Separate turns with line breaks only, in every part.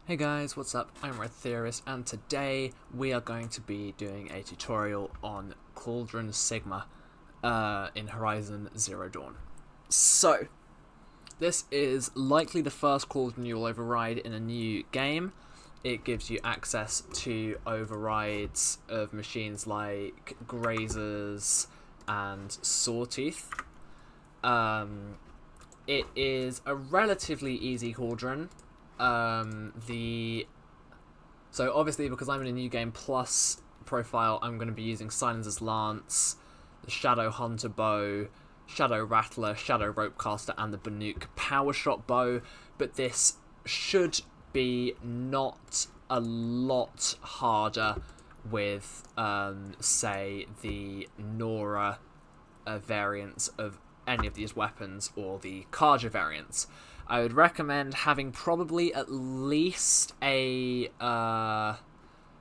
Hey guys, what's up? I'm Red Theorist, and today we are going to be doing a tutorial on Cauldron SIGMA in Horizon Zero Dawn. So, this is likely the first Cauldron you'll override in a new game. It gives you access to overrides of machines like Grazers and Sawtooth. It is a relatively easy Cauldron. So obviously, because I'm in a new game plus profile, I'm going to be using Silencer's Lance, the Shadow Hunter bow, Shadow Rattler, Shadow Ropecaster, and the Banuk Power Shot bow. But this should be not a lot harder with, say, the Nora variants of any of these weapons or the Karja variants. I would recommend having probably at least a Karja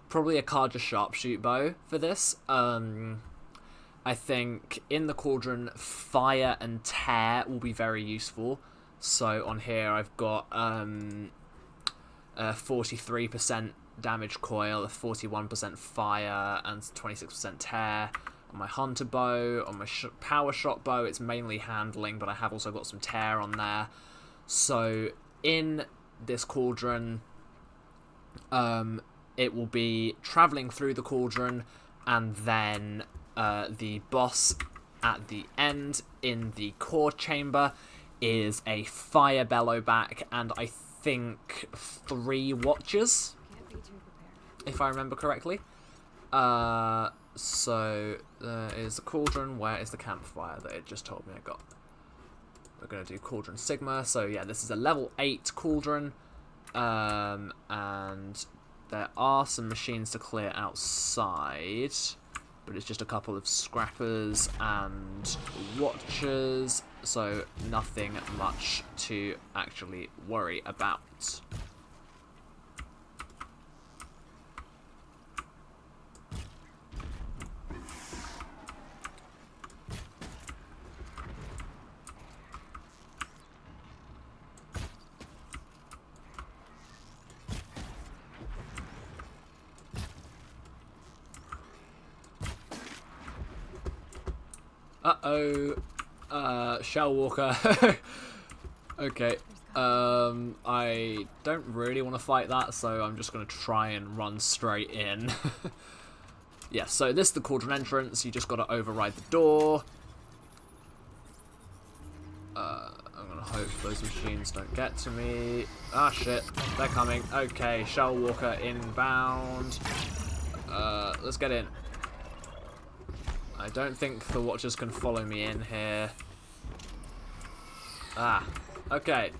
sharpshoot bow for this. I think in the Cauldron, fire and tear will be very useful. So on here I've got a 43% damage coil, a 41% fire, and 26% tear. On my hunter bow, on my power shot bow, it's mainly handling, but I have also got some tear on there. So in this Cauldron, it will be travelling through the Cauldron, and then the boss at the end in the core chamber is a fire bellow back, and I think 3 watchers, if I remember correctly. So there is the Cauldron. Where is the campfire that it just told me I got? We're going to do Cauldron SIGMA. So yeah, this is a level 8 Cauldron. And there are some machines to clear outside, but it's just a couple of scrappers and watchers, so nothing much to actually worry about. Shell Walker. Okay. I don't really want to fight that, so I'm just going to try and run straight in. Yeah, so this is the Cauldron entrance. You just got to override the door. I'm going to hope those machines don't get to me. Ah, shit. They're coming. Okay, Shell Walker inbound. Let's get in. I don't think the watchers can follow me in here. Ah, okay.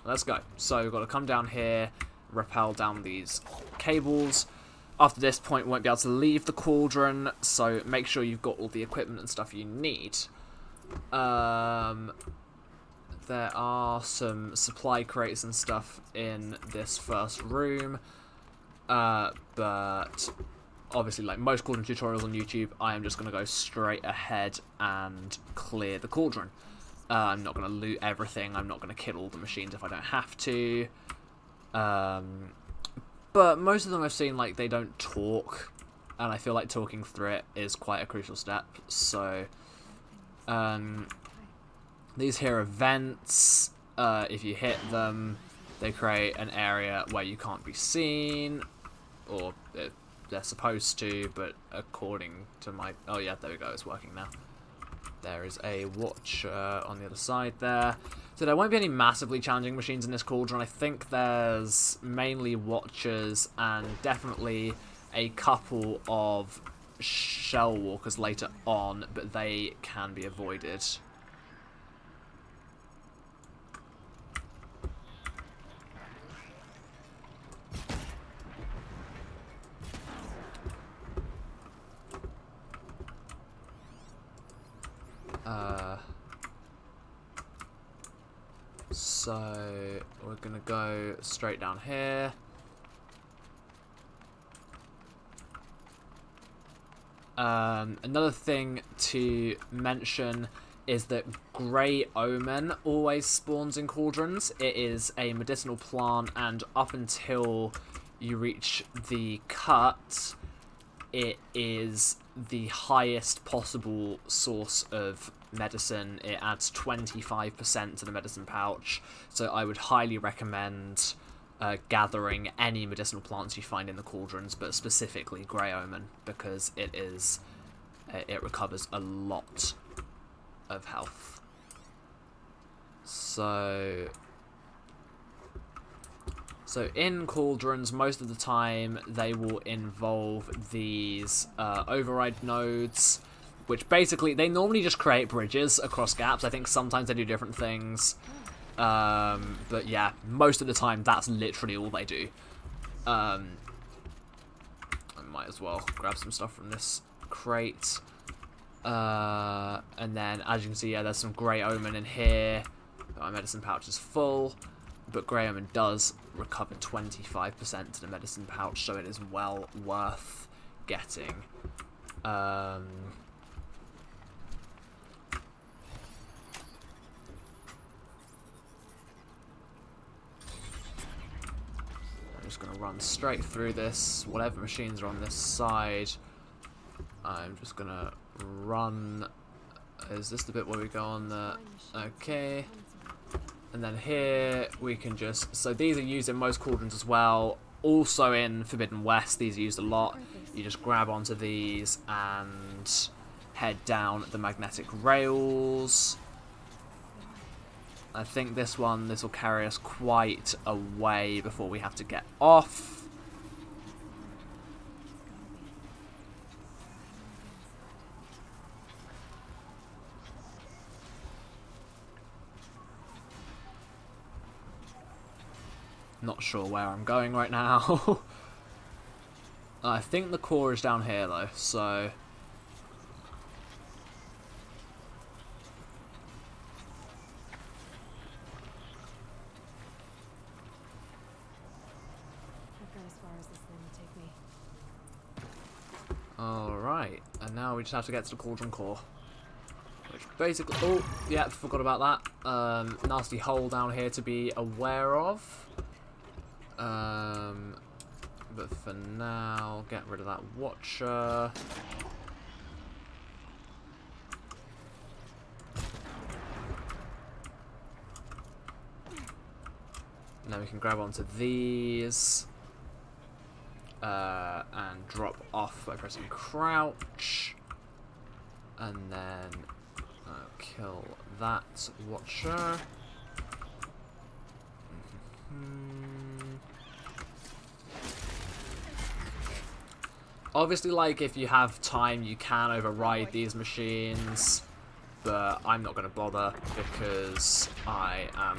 Let's go. So we've got to come down here, rappel down these cables. After this point, we won't be able to leave the Cauldron, so make sure you've got all the equipment and stuff you need. There are some supply crates and stuff in this first room, but obviously, like most Cauldron tutorials on YouTube, I am just going to go straight ahead and clear the Cauldron. I'm not going to loot everything. I'm not going to kill all the machines if I don't have to. But most of them I've seen, like, they don't talk, and I feel like talking through it is quite a crucial step. So, these here are vents. If you hit them, they create an area where you can't be seen, or they're supposed to, but according to my... Oh yeah, there we go, it's working now. There is a watch on the other side there. So there won't be any massively challenging machines in this Cauldron. I think there's mainly watchers and definitely a couple of shell walkers later on, but they can be avoided. So we're gonna go straight down here. Another thing to mention is that Grey Omen always spawns in cauldrons. It is a medicinal plant, and up until you reach the cut, it is the highest possible source of medicine. It adds 25% to the medicine pouch, so I would highly recommend gathering any medicinal plants you find in the cauldrons, but specifically Grey Omen, because it recovers a lot of health. So in cauldrons, most of the time they will involve these override nodes, which basically they normally just create bridges across gaps. I think sometimes they do different things, but yeah, most of the time that's literally all they do. I might as well grab some stuff from this crate. And then, as you can see, yeah, there's some Grey Omen in here. My medicine pouch is full, but Grey Omen does recover 25% to the medicine pouch, so it is well worth getting. I'm just going to run straight through this. Whatever machines are on this side, I'm just going to run. Is this the bit where we go on the... Okay. And then here we can just... So these are used in most cauldrons as well. Also in Forbidden West, these are used a lot. You just grab onto these and head down the magnetic rails. I think this will carry us quite a way before we have to get off. Not sure where I'm going right now. I think the core is down here though, so... Alright, and now we just have to get to the Cauldron core. Which basically... Oh, yeah, forgot about that. Nasty hole down here to be aware of. But for now, get rid of that Watcher. Now we can grab onto these. And drop off by pressing crouch. And then kill that Watcher. Obviously, like, if you have time, you can override these machines, but I'm not going to bother because I am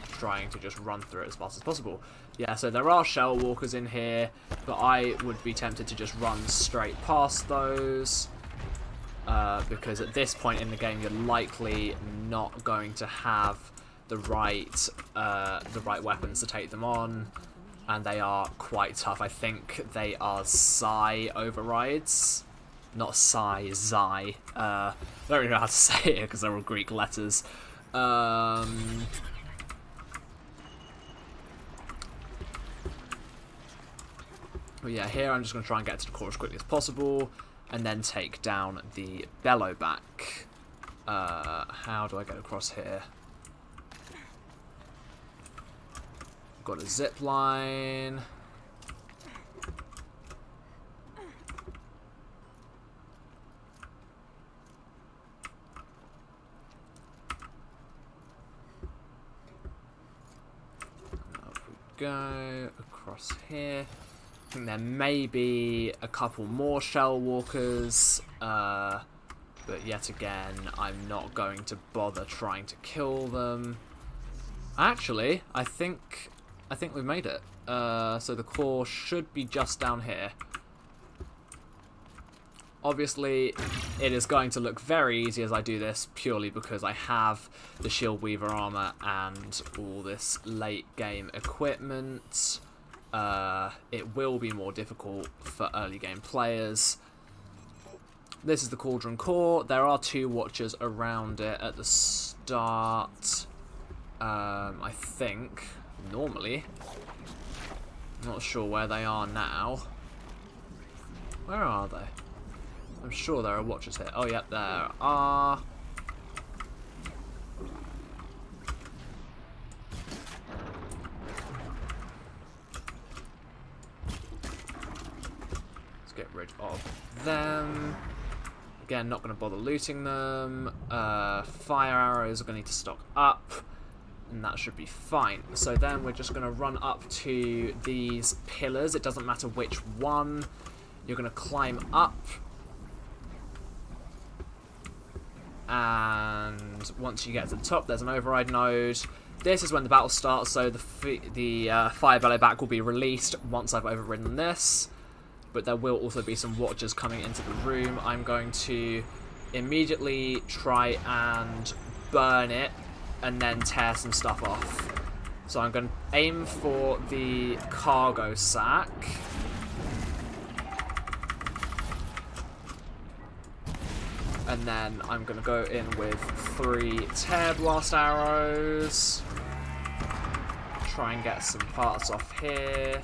trying to just run through it as fast as possible. Yeah, so there are shell walkers in here, but I would be tempted to just run straight past those, because at this point in the game, you're likely not going to have the right weapons to take them on. And they are quite tough. I think they are Psi overrides. Not Psi, Xi. I don't really know how to say it because they're all Greek letters. But yeah, here I'm just going to try and get to the core as quickly as possible. And then take down the bellow back. How do I get across here? Got a zip line. Up we go across here. I think there may be a couple more shell walkers, but yet again, I'm not going to bother trying to kill them. Actually, I think we've made it. So the core should be just down here. Obviously, it is going to look very easy as I do this, purely because I have the Shield Weaver armor and all this late game equipment. It will be more difficult for early game players. This is the Cauldron core. There are 2 watchers around it at the start. I think, normally. Not sure where they are now. Where are they? I'm sure there are watchers here. Oh, yep, there are. Let's get rid of them. Again, not going to bother looting them. Fire arrows are going to need to stock up. And that should be fine. So then we're just going to run up to these pillars. It doesn't matter which one. You're going to climb up. And once you get to the top, there's an override node. This is when the battle starts, so the fire bellyback will be released once I've overridden this. But there will also be some watchers coming into the room. I'm going to immediately try and burn it and then tear some stuff off. So I'm going to aim for the cargo sack. And then I'm going to go in with 3 tear blast arrows. Try and get some parts off here.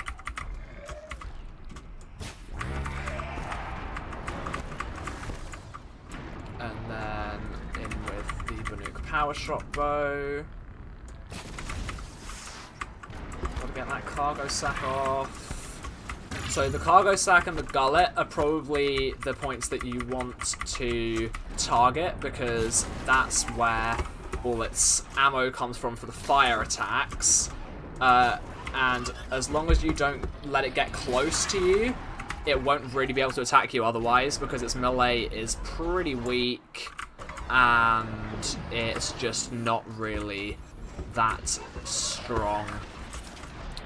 And then in with the Banuk power shot bow. Gotta get that cargo sack off. So the cargo sack and the gullet are probably the points that you want to target, because that's where all its ammo comes from for the fire attacks. And as long as you don't let it get close to you, it won't really be able to attack you otherwise, because its melee is pretty weak and it's just not really that strong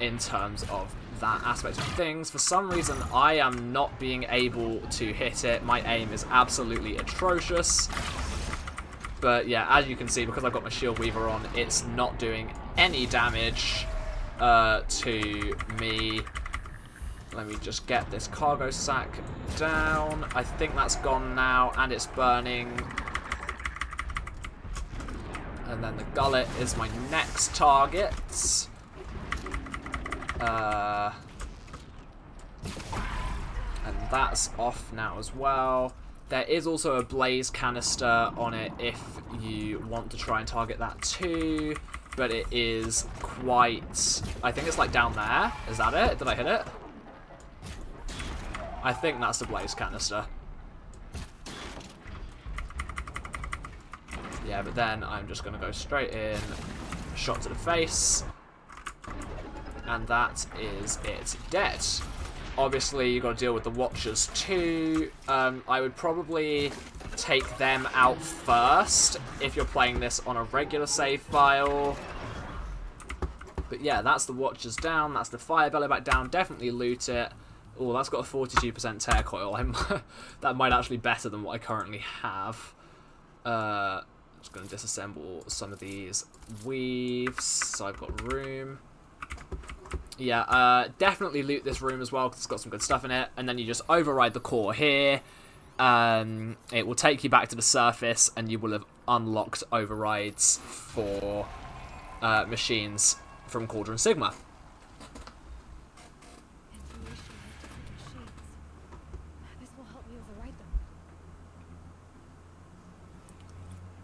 in terms of that aspect of things. For some reason, I am not being able to hit it. My aim is absolutely atrocious. But yeah, as you can see, because I've got my shield weaver on, it's not doing any damage to me. Let me just get this cargo sack down. I think that's gone now, and it's burning. And then the gullet is my next target. And that's off now as well. There is also a blaze canister on it if you want to try and target that too. But it is quite... I think it's like down there. Is that it? Did I hit it? I think that's the blaze canister. Yeah, but then I'm just going to go straight in, shot to the face, and that is it. Dead. Obviously, you've got to deal with the watchers too. I would probably take them out first if you're playing this on a regular save file. But yeah, that's the watchers down. That's the fire belly back down. Definitely loot it. Oh, that's got a 42% tear coil. That might actually be better than what I currently have. I'm just going to disassemble some of these weaves so I've got room. Yeah, definitely loot this room as well because it's got some good stuff in it. And then you just override the core here. It will take you back to the surface and you will have unlocked overrides for machines from Cauldron SIGMA.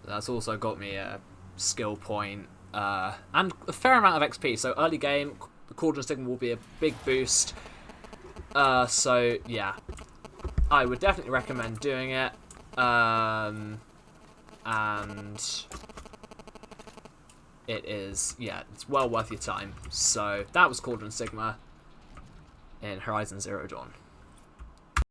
That's also got me a skill point and a fair amount of XP. So early game, the Cauldron SIGMA will be a big boost. So yeah, I would definitely recommend doing it. And it is, yeah, it's well worth your time. So that was Cauldron SIGMA in Horizon Zero Dawn.